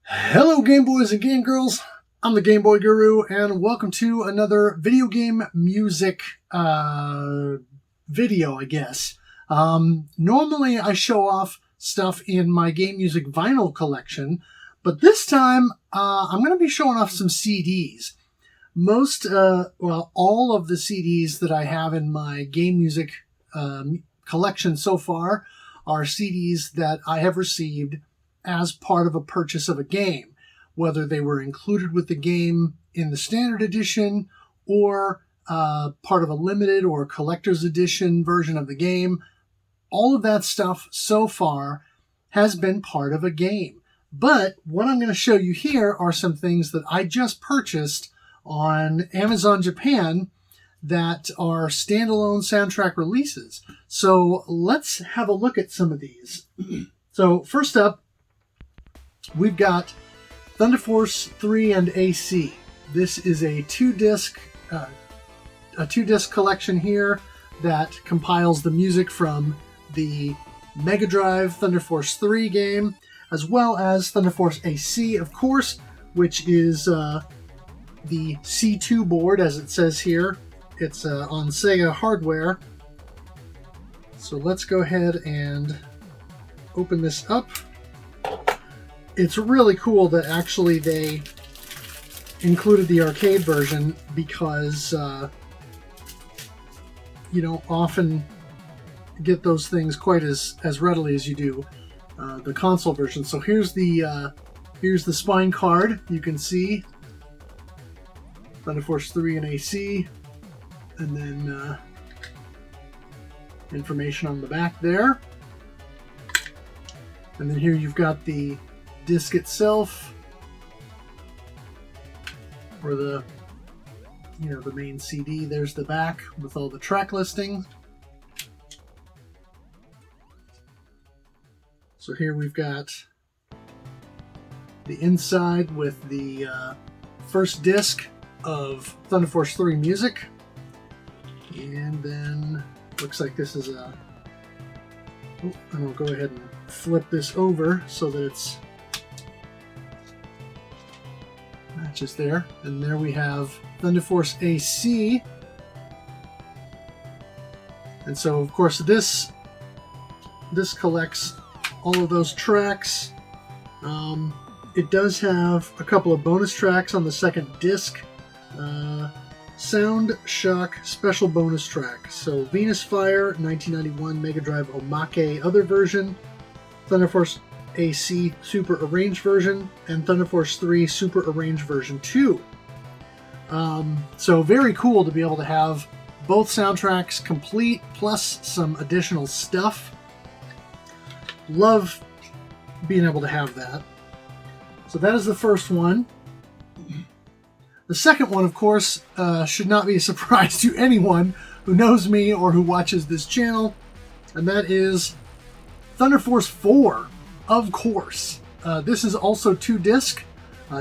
Hello Game Boys and Game Girls, I'm the Game Boy Guru and welcome to another video game music video, I guess. Normally I show off stuff in my game music vinyl collection, but this time I'm going to be showing off some CDs. All of the CDs that I have in my game music collection so far are CDs that I have received as part of a purchase of a game, whether they were included with the game in the standard edition or part of a limited or collector's edition version of the game. All of that stuff so far has been part of a game. But what I'm going to show you here are some things that I just purchased on Amazon Japan that are standalone soundtrack releases. So let's have a look at some of these. So first up, we've got Thunder Force 3 and AC. This is a two-disc collection here that compiles the music from the Mega Drive Thunder Force 3 game, as well as Thunder Force AC, of course, which is the C2 board, as it says here. It's on Sega hardware. So let's go ahead and open this up. It's really cool that actually they included the arcade version because you don't often get those things quite as readily as you do the console version. So here's the spine card. You can see Thunder Force 3 and AC, and then information on the back there. And then here you've got the disc itself, or the main CD. There's the back with all the track listings. So here we've got the inside with the first disc of Thunder Force 3 music, and then looks like this is and I'll go ahead and flip this over so that it's matches there. And there we have Thunder Force AC. And so of course this collects all of those tracks. It does have a couple of bonus tracks on the second disc. Sound Shock special bonus track. So Venus Fire 1991 Mega Drive Omake other version, Thunder Force AC Super Arranged version, and Thunder Force 3 Super Arranged version 2. So very cool to be able to have both soundtracks complete, plus some additional stuff. Love being able to have that. So that is the first one. The second one, of course, should not be a surprise to anyone who knows me or who watches this channel, and that is Thunder Force 4. Of course. This is also two-disc.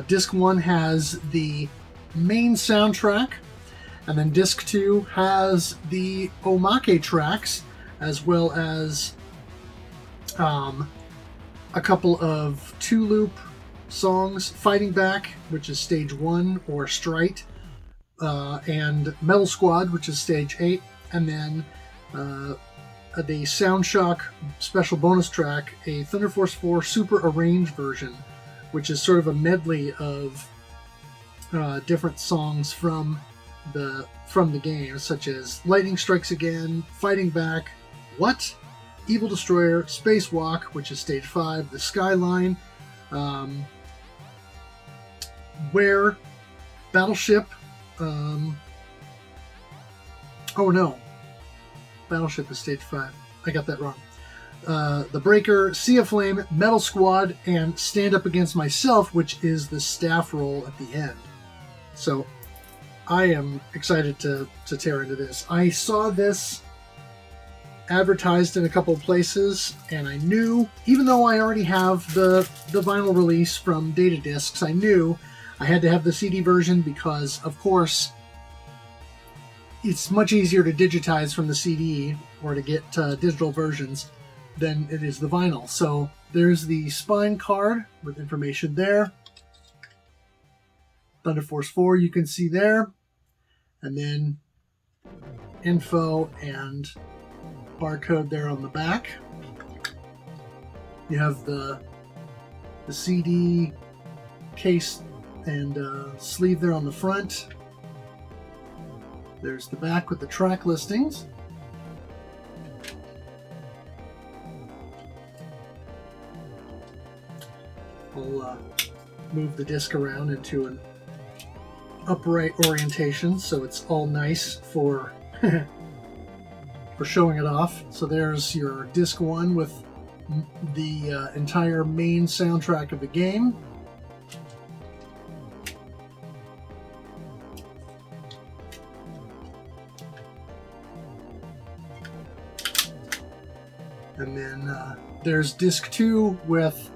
Disc 1 has the main soundtrack, and then Disc 2 has the Omake tracks, as well as a couple of two-loop songs, Fighting Back, which is Stage 1, or Strite, and Metal Squad, which is Stage 8, and then the Sound Shock special bonus track, a Thunder Force 4 Super Arranged version, which is sort of a medley of different songs from the game, such as Lightning Strikes Again, Fighting Back, What? Evil Destroyer, Spacewalk, which is Stage 5, The Skyline, Where, Battleship, Battleship is Stage 5. I got that wrong. The Breaker, Sea of Flame, Metal Squad, and Stand Up Against Myself, which is the staff roll at the end. So I am excited to tear into this. I saw this advertised in a couple of places, and I knew, even though I already have the vinyl release from Data Discs, I knew I had to have the CD version because, of course, it's much easier to digitize from the CD or to get digital versions than it is the vinyl. So there's the spine card with information there. Thunder Force 4 you can see there. And then info and barcode there on the back. You have the CD case and sleeve there on the front. There's the back with the track listings. I'll move the disc around into an upright orientation so it's all nice for for showing it off. So there's your disc 1 with the entire main soundtrack of the game. And then there's disc 2 with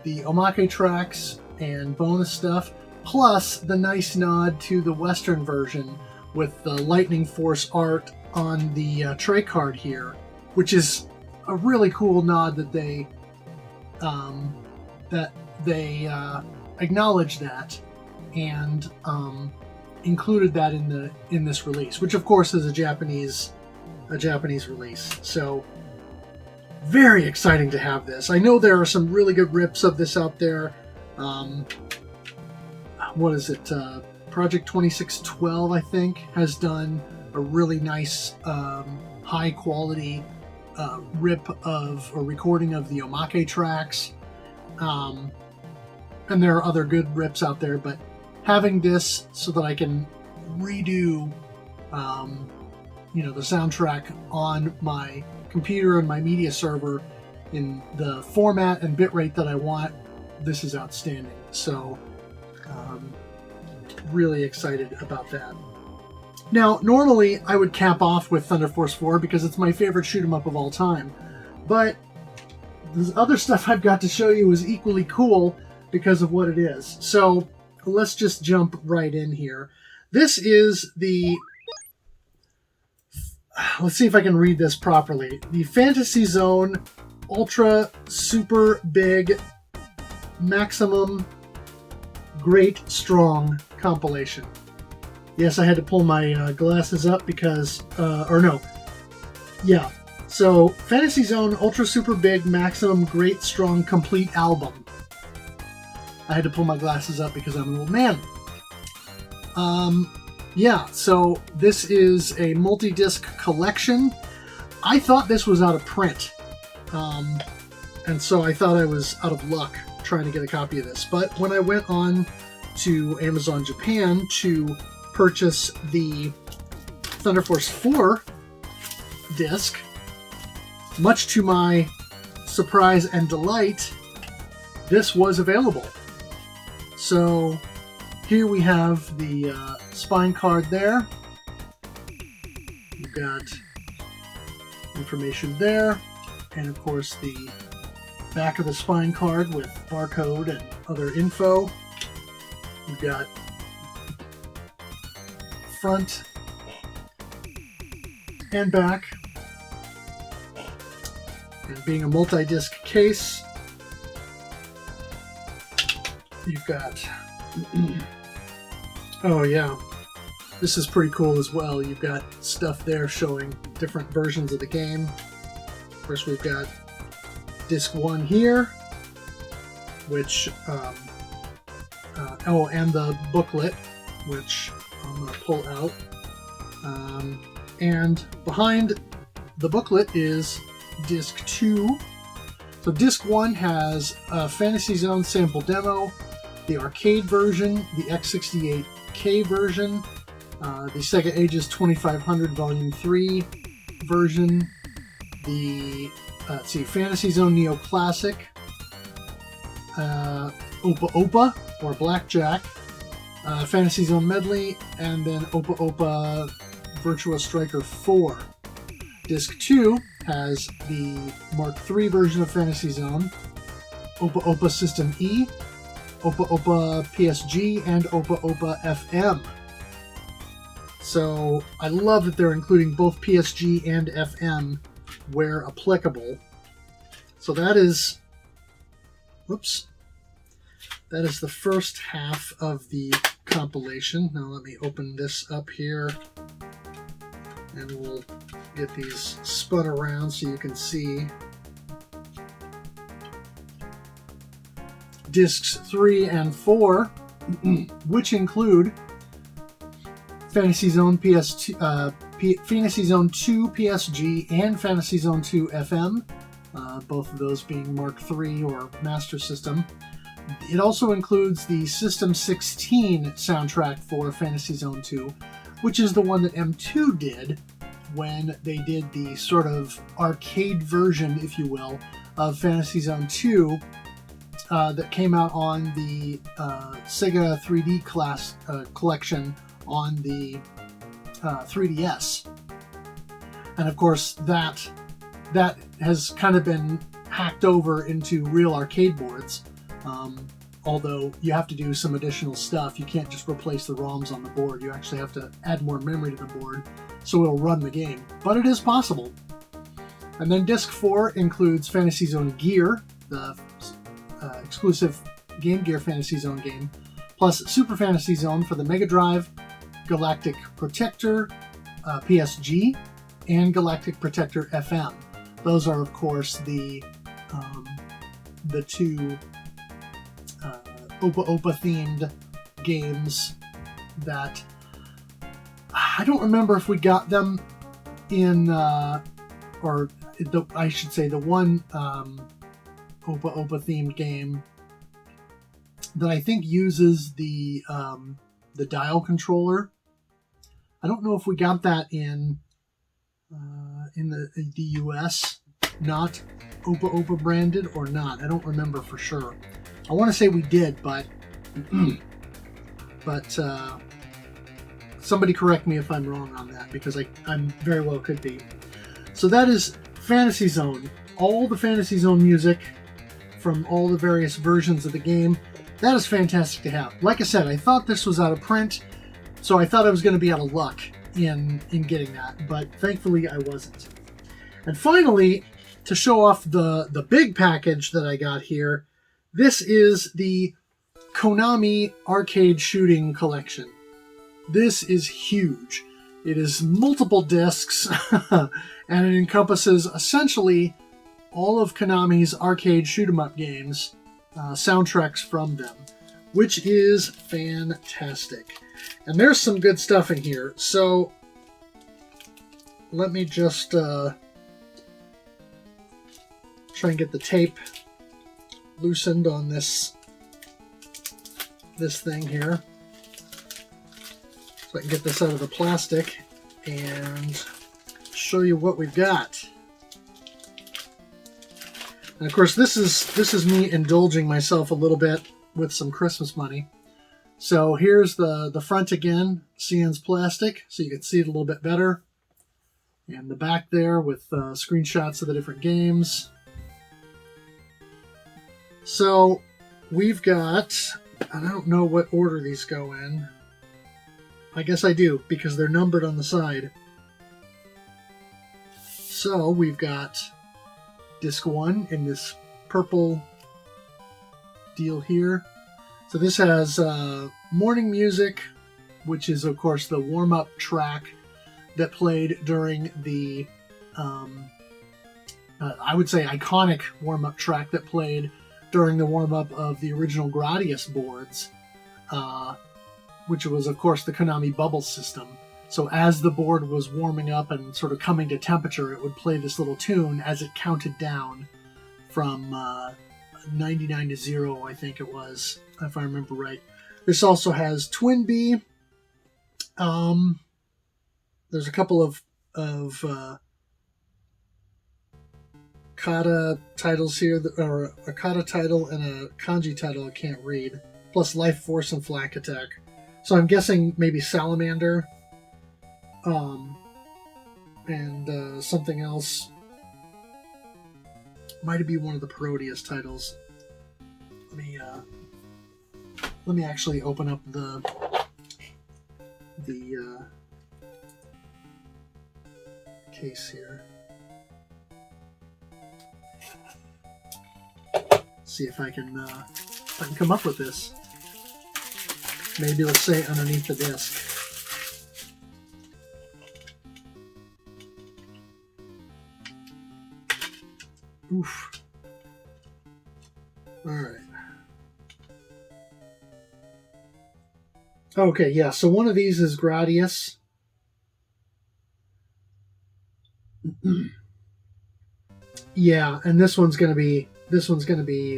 the omake tracks and bonus stuff, plus the nice nod to the Western version with the Lightning Force art on the tray card here, which is a really cool nod that they acknowledged that and included that in this release, which of course is a Japanese release. So very exciting to have this. I know there are some really good rips of this out there. What is it? Project 2612, I think, has done a really nice, high quality rip of a recording of the omake tracks. And there are other good rips out there, but having this so that I can redo, the soundtrack on my computer and my media server in the format and bitrate that I want, this is outstanding. So really excited about that. Now, normally I would cap off with Thunder Force 4 because it's my favorite shoot 'em up of all time, but the other stuff I've got to show you is equally cool because of what it is. So let's just jump right in here. This is the, let's see if I can read this properly, the Fantasy Zone Ultra Super Big Maximum Great Strong compilation. Yes, I had to pull my glasses up because, so Fantasy Zone Ultra Super Big Maximum Great Strong Complete Album. I had to pull my glasses up because I'm an old man. So this is a multi-disc collection. I thought this was out of print. And so I thought I was out of luck trying to get a copy of this. But when I went on to Amazon Japan to purchase the Thunder Force 4 disc, much to my surprise and delight, this was available. So here we have the spine card there. You've got information there, and of course the back of the spine card with barcode and other info. You've got front and back, and being a multi-disc case, you've got oh yeah, this is pretty cool as well. You've got stuff there showing different versions of the game. Of course, we've got disc 1 here, which and the booklet, which I'm going to pull out. And behind the booklet is disc 2. So disc 1 has a Fantasy Zone sample demo, the arcade version, the X68K version, the Sega Ages 2500 Volume 3 version, the Fantasy Zone Neo Classic, Opa Opa or Blackjack, Fantasy Zone Medley, and then Opa Opa Virtua Striker 4. Disc 2 has the Mark III version of Fantasy Zone, Opa Opa System E, Opa Opa PSG, and Opa Opa FM. So I love that they're including both PSG and FM where applicable. So that is Whoops. That is the first half of the compilation. Now let me open this up here, and we'll get these spun around so you can see. Discs 3 and 4, which include Fantasy Zone PS2, Fantasy Zone 2 PSG and Fantasy Zone 2 FM, both of those being Mark III or Master System. It also includes the System 16 soundtrack for Fantasy Zone 2, which is the one that M2 did when they did the sort of arcade version, if you will, of Fantasy Zone 2 that came out on the Sega 3D collection on the 3DS. And of course, that has kind of been hacked over into real arcade boards. Although you have to do some additional stuff. You can't just replace the ROMs on the board. You actually have to add more memory to the board so it'll run the game. But it is possible. And then Disc 4 includes Fantasy Zone Gear, the exclusive Game Gear Fantasy Zone game, plus Super Fantasy Zone for the Mega Drive, Galactic Protector PSG, and Galactic Protector FM. Those are, of course, the two Opa Opa themed games that I don't remember if we got them in, I should say the one Opa Opa themed game that I think uses the dial controller. I don't know if we got that in the US, not Opa Opa branded or not. I don't remember for sure. I want to say we did, but somebody correct me if I'm wrong on that, because I'm very well could be. So that is Fantasy Zone. All the Fantasy Zone music from all the various versions of the game. That is fantastic to have. Like I said, I thought this was out of print, so I thought I was going to be out of luck in getting that, but thankfully I wasn't. And finally, to show off the big package that I got here, this is the Konami Arcade Shooting Collection. This is huge. It is multiple discs, and it encompasses essentially all of Konami's arcade shoot-'em-up games, soundtracks from them, which is fantastic. And there's some good stuff in here. So let me just try and get the tape loosened on this thing here, so I can get this out of the plastic and show you what we've got. And of course, this is me indulging myself a little bit with some Christmas money. So here's the front again, sans plastic, so you can see it a little bit better. And the back there with screenshots of the different games. So we've got, and I don't know what order these go in. I guess I do, because they're numbered on the side. So we've got Disc 1 in this purple deal here. So this has morning music, which is, of course, the warm-up track that played during the, I would say, iconic warm-up track that played during the warm-up of the original Gradius boards, which was, of course, the Konami bubble system. So as the board was warming up and sort of coming to temperature, it would play this little tune as it counted down from 99 to 0, I think it was, if I remember right. This also has Twin Bee. There's a couple of kata titles here, or a kata title and a kanji title I can't read, plus Life Force and Flak Attack. So I'm guessing maybe Salamander, and something else. Might be one of the Parodius titles. Let me actually open up the case here. See if I can come up with this. Maybe it'll say underneath the disc. Oof. Alright. Okay, yeah, so one of these is Gradius. Yeah, and this one's gonna be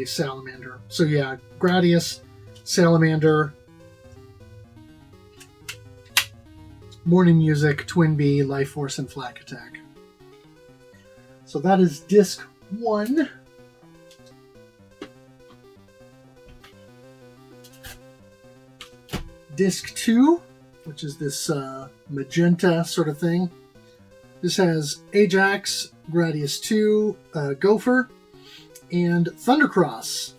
Salamander. So yeah, Gradius, Salamander, Morning Music, Twin Bee, Life Force, and Flak Attack. So that is disc 1. Disc 2, which is this magenta sort of thing. This has Ajax, Gradius 2, Gopher, and Thundercross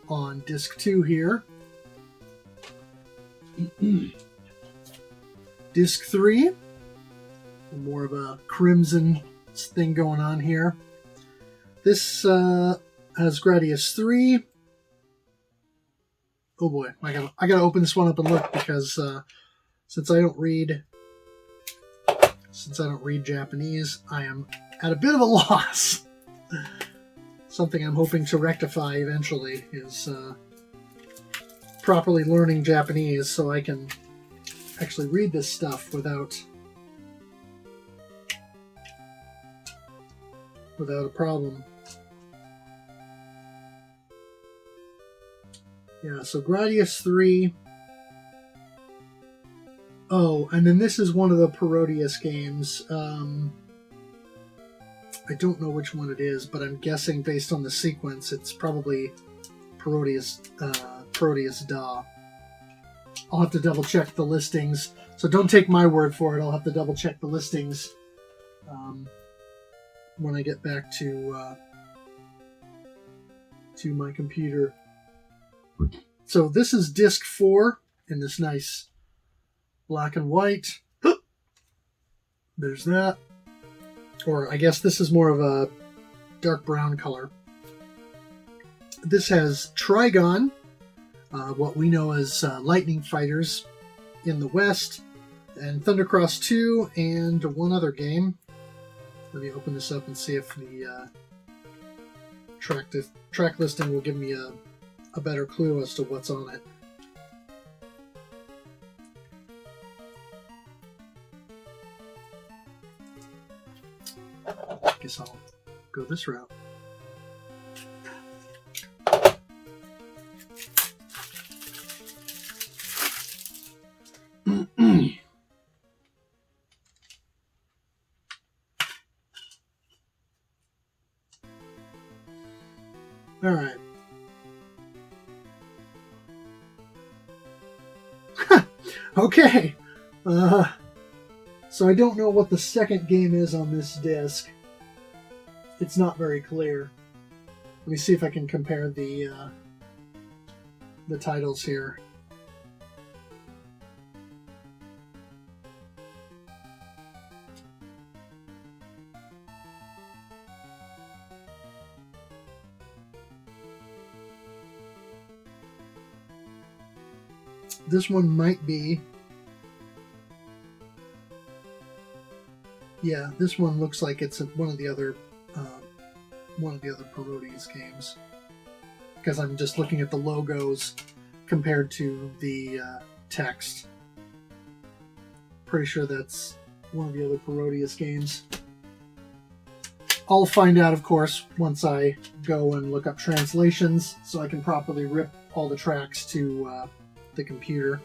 on disc 2 here. Disc 3, more of a crimson thing going on here. This has Gradius 3. Oh boy, I gotta open this one up and look, because since I don't read Japanese, I am at a bit of a loss. Something I'm hoping to rectify eventually is properly learning Japanese so I can actually read this stuff without a problem. Yeah, so Gradius 3. Oh, and then this is one of the Parodius games. I don't know which one it is, but I'm guessing based on the sequence, it's probably Parodius Da. I'll have to double check the listings, so don't take my word for it. I'll have to double check the listings when I get back to my computer. So this is disc 4 in this nice black and white. There's that. Or I guess this is more of a dark brown color. This has Trigon, what we know as Lightning Fighters in the West, and Thundercross 2, and one other game. Let me open this up and see if the track listing will give me a better clue as to what's on it. I guess I'll go this route. All right. Okay. So I don't know what the second game is on this disc. It's not very clear. Let me see if I can compare the titles here. This one might be... Yeah, this one looks like it's one of the other Parodius games, because I'm just looking at the logos compared to the text. Pretty sure that's one of the other Parodius games. I'll find out, of course, once I go and look up translations, so I can properly rip all the tracks to the computer.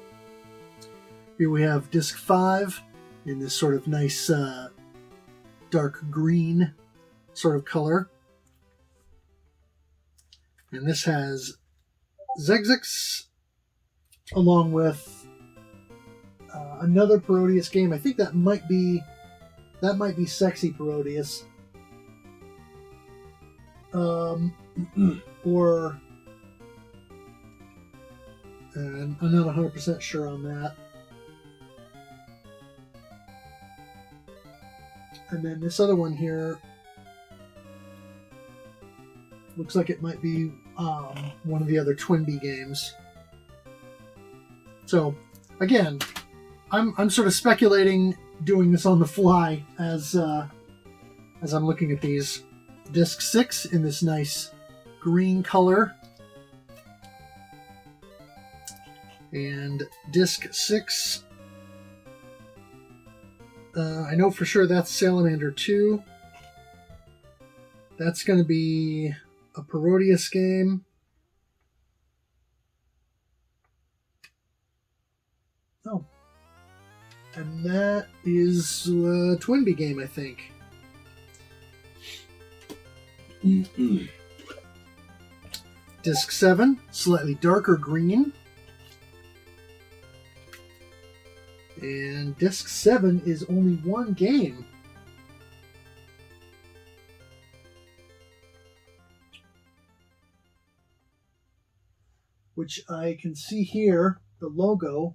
Here we have disc 5 in this sort of nice dark green sort of color. And this has Zegzix along with another Parodius game. I think that might be Sexy Parodius. Or I'm not 100% sure on that. And then this other one here Looks like it might be one of the other Twinbee games. So, again, I'm sort of speculating, doing this on the fly as I'm looking at these. Disc 6 in this nice green color. And Disc 6, I know for sure that's Salamander 2. That's going to be a Parodius game. Oh. And that is a Twinbee game, I think. Disc 7, slightly darker green. And Disc 7 is only one game. Which I can see here, the logo,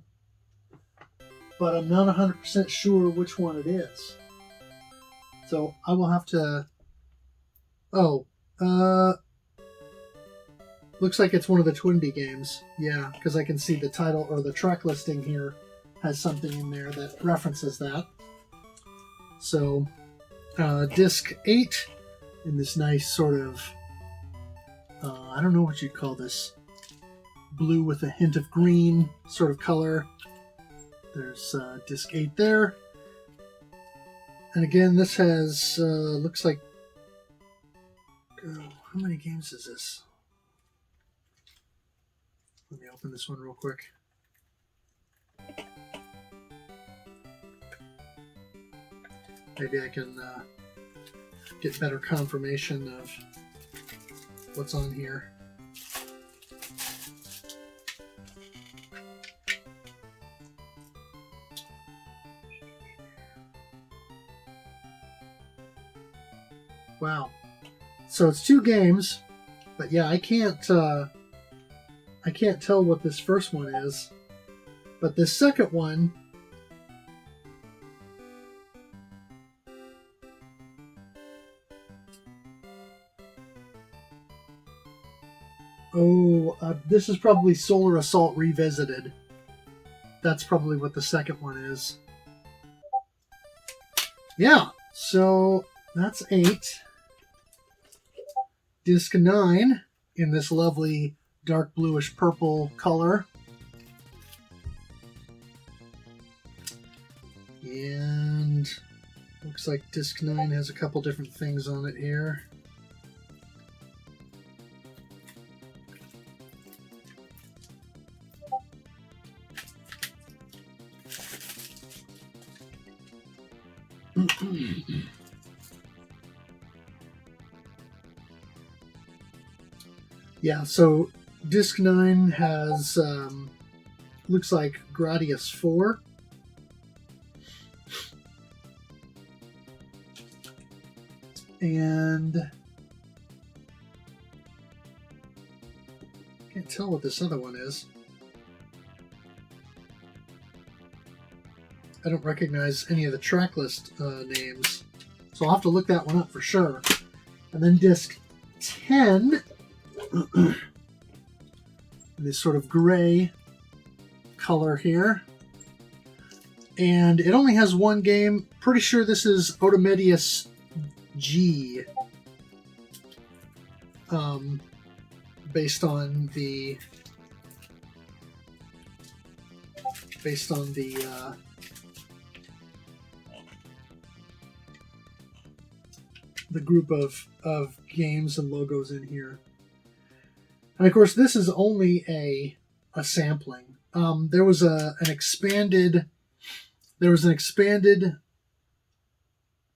but I'm not 100% sure which one it is. So I will have to... Oh, looks like it's one of the Twinbee games. Yeah, because I can see the title or the track listing here has something in there that references that. So, Disc 8 in this nice sort of, I don't know what you'd call this, blue with a hint of green sort of color. There's Disc 8 there. And again, this has, looks like, how many games is this? Let me open this one real quick. Maybe I can get better confirmation of what's on here. Wow. So it's 2 games, but yeah, I can't tell what this first one is. But this second one, this is probably Solar Assault Revisited. That's probably what the second one is. Yeah, so that's 8. Disc 9 in this lovely dark bluish purple color. And looks like Disc 9 has a couple different things on it here. Yeah, so Disc 9 has, looks like Gradius 4. And I can't tell what this other one is. I don't recognize any of the track list names, so I'll have to look that one up for sure. And then Disc 10, this sort of gray color here. And it only has one game. Pretty sure this is Otomedius G. Based on the group of games and logos in here. And of course, this is only a sampling. There was an expanded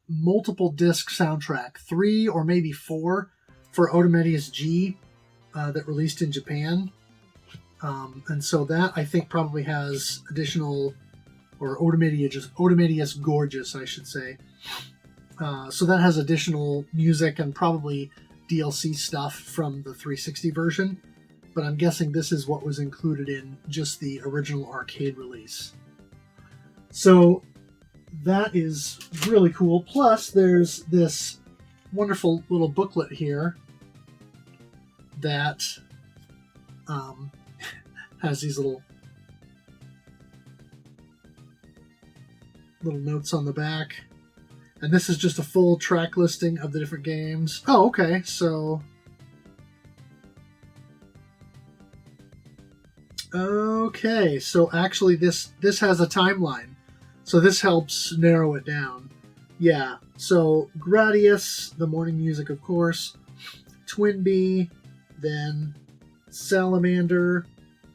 multiple disc soundtrack, 3 or maybe 4 for Otomedius G that released in Japan. And so that I think probably has additional, or Otomedius Gorgeous, I should say. So that has additional music and probably DLC stuff from the 360 version, but I'm guessing this is what was included in just the original arcade release. So that is really cool. Plus, there's this wonderful little booklet here that has these little notes on the back. And this is just a full track listing of the different games. Oh, okay. So, actually this has a timeline. So this helps narrow it down. Yeah. So Gradius, the morning music, of course. Twinbee, then Salamander,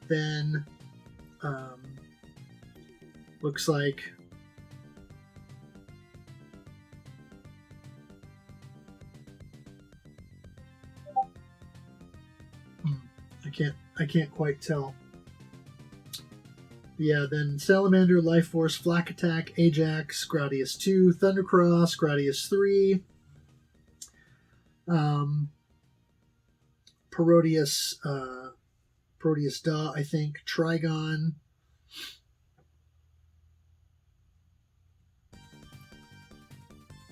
then looks like I can't quite tell. Yeah, then Salamander, Life Force, Flak Attack, Ajax, Gradius 2, Thundercross, Gradius 3, Parodius Da, I think, Trigon,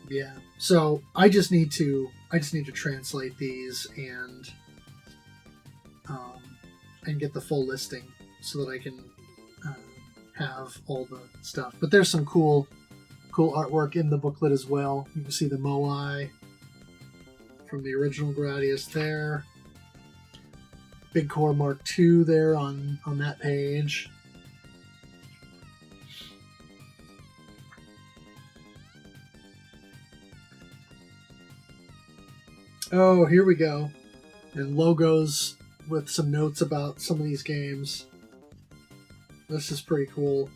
yeah. So I just need to translate these and get the full listing so that I can have all the stuff. But there's some cool artwork in the booklet as well. You can see the Moai from the original Gradius there. Big Core Mark II there on that page. Oh, here we go. And logos with some notes about some of these games. This is pretty cool.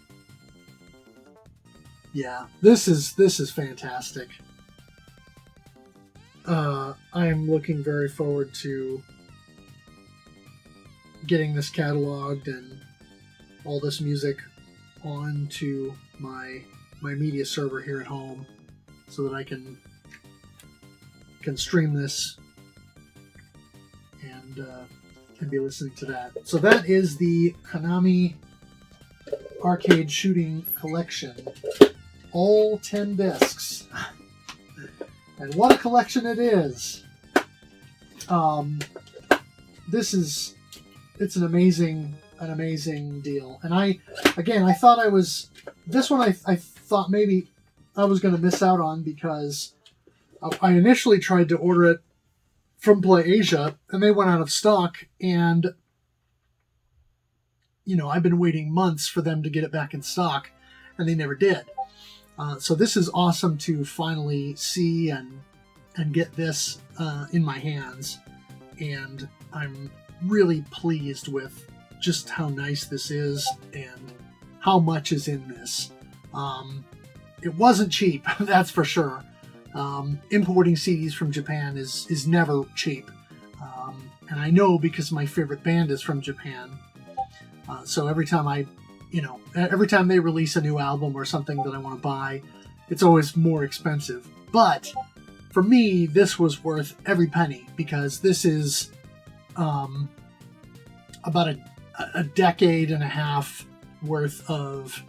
Yeah, this is fantastic. I am looking very forward to getting this cataloged and all this music onto my media server here at home, so that I can stream this and be listening to that. So that is the Konami Arcade Shooting Collection. All 10 discs. And what a collection it is. It's an amazing deal. And I thought this one I thought maybe I was going to miss out on, because I initially tried to order it from Play Asia and they went out of stock, and I've been waiting months for them to get it back in stock, and they never did. So this is awesome to finally see and get this in my hands, and I'm really pleased with just how nice this is and how much is in this. It wasn't cheap, that's for sure. Importing CDs from Japan is never cheap, and I know because my favorite band is from Japan. So every time they release a new album or something that I want to buy, it's always more expensive. But for me, this was worth every penny, because this is about a decade and a half worth of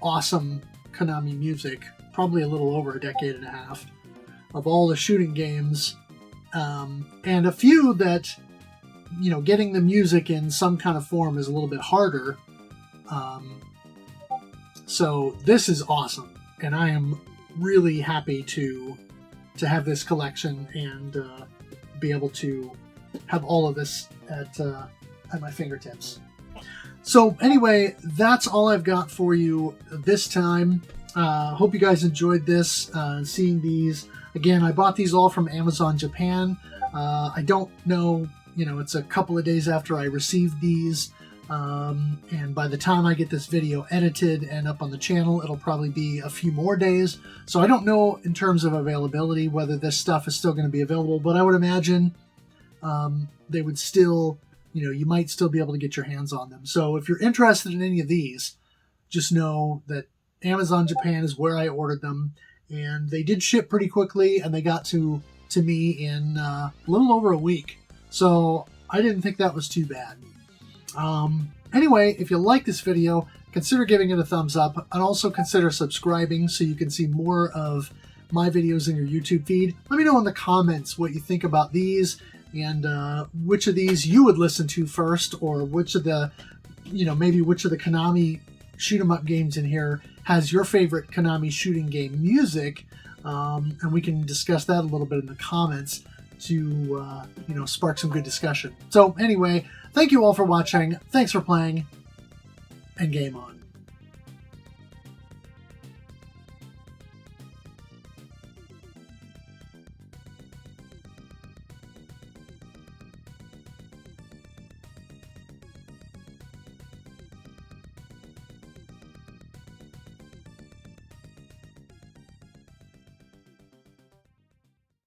awesome Konami music, probably a little over a decade and a half, of all the shooting games, and a few that, getting the music in some kind of form is a little bit harder. So this is awesome, and I am really happy to have this collection and be able to have all of this at my fingertips. So anyway, that's all I've got for you this time. Hope you guys enjoyed this, seeing these. Again, I bought these all from Amazon Japan. I don't know, it's a couple of days after I received these. And by the time I get this video edited and up on the channel, it'll probably be a few more days. So I don't know in terms of availability whether this stuff is still going to be available, but I would imagine they would still, you might still be able to get your hands on them. So if you're interested in any of these, just know that Amazon Japan is where I ordered them, and they did ship pretty quickly, and they got to me in a little over a week. So I didn't think that was too bad. Anyway, if you like this video, consider giving it a thumbs up, and also consider subscribing so you can see more of my videos in your YouTube feed. Let me know in the comments what you think about these, and which of these you would listen to first, or which of the, maybe which of the Konami shoot 'em up games in here has your favorite Konami shooting game music, and we can discuss that a little bit in the comments to spark some good discussion. So anyway, thank you all for watching. Thanks for playing, and game on.